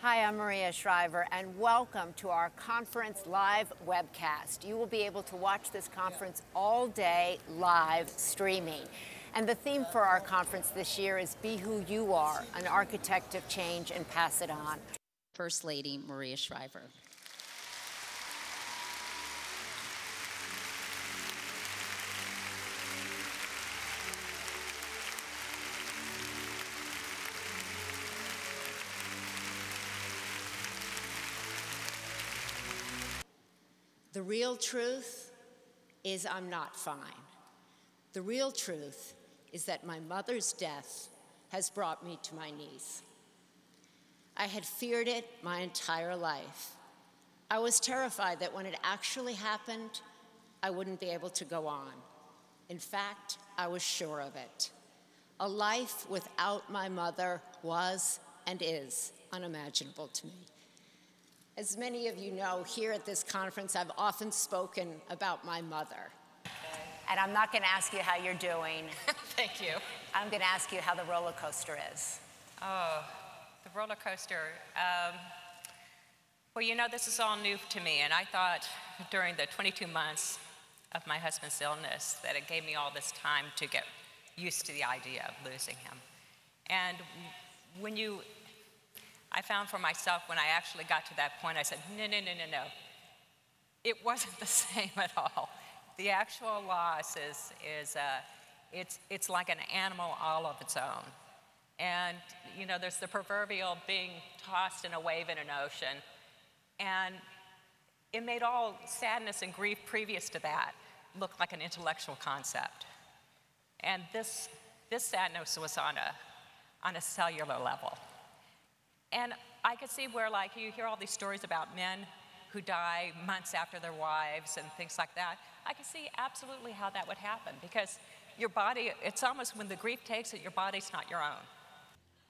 Hi, I'm Maria Shriver, and welcome to our conference live webcast. You will be able to watch this conference all day live streaming. And the theme for our conference this year is Be Who You Are, an architect of change, and pass it on. First Lady Maria Shriver. The real truth is I'm not fine. The real truth is that my mother's death has brought me to my knees. I had feared it my entire life. I was terrified that when it actually happened, I wouldn't be able to go on. In fact, I was sure of it. A life without my mother was and is unimaginable to me. As many of you know, here at this conference, I've often spoken about my mother. And I'm not going to ask you how you're doing. Thank you. I'm going to ask you how the roller coaster is. Oh, the roller coaster. Well, you know, this is all new to me, and I thought during the 22 months of my husband's illness that it gave me all this time to get used to the idea of losing him. And I found for myself when I actually got to that point, I said, no. It wasn't the same at all. The actual loss it's like an animal all of its own. And, you know, there's the proverbial being tossed in a wave in an ocean. And it made all sadness and grief previous to that look like an intellectual concept. And this sadness was on a cellular level. And I could see where, like, you hear all these stories about men who die months after their wives and things like that. I could see absolutely how that would happen, because your body, it's almost when the grief takes it, your body's not your own.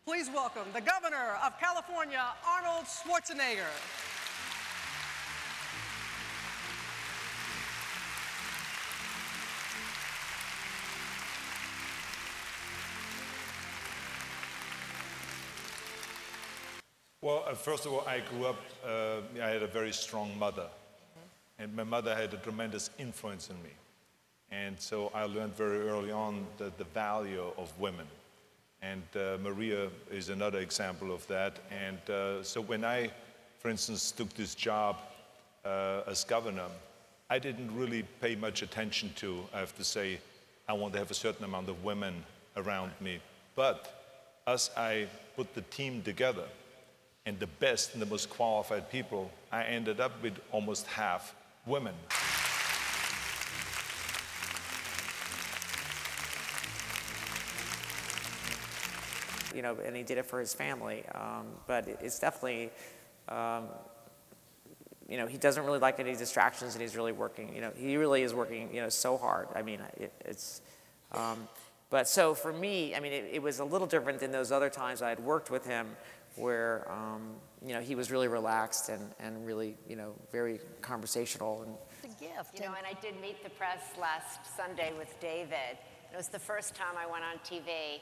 Please welcome the Governor of California, Arnold Schwarzenegger. Well, first of all, I grew up, I had a very strong mother. And my mother had a tremendous influence on me. And so I learned very early on the value of women. And Maria is another example of that. And so when I, for instance, took this job as governor, I didn't really pay much attention to, I have to say, I want to have a certain amount of women around me. But as I put the team together, and the best and the most qualified people, I ended up with almost half women. You know, and he did it for his family, but it's definitely, you know, he doesn't really like any distractions, and he's really working, you know, he really is working, you know, so hard. I mean, but so for me, I mean, it was a little different than those other times I had worked with him, where, you know, he was really relaxed and really, you know, very conversational. And It's a gift. You know, and I did meet the press last Sunday with David. It was the first time I went on TV.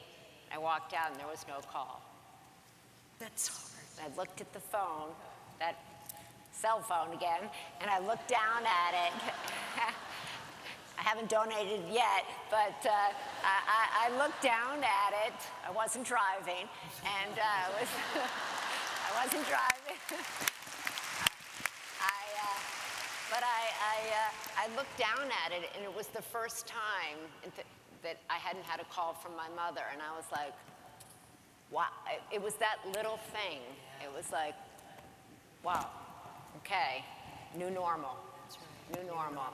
I walked out and there was no call. That's hard. I looked at the phone, that cell phone again, and I looked down at it. I haven't donated yet, but I looked down at it. I wasn't driving, and I wasn't driving. I looked down at it, and it was the first time that I hadn't had a call from my mother, and I was like, wow. It was that little thing. It was like, wow, okay, new normal, new normal.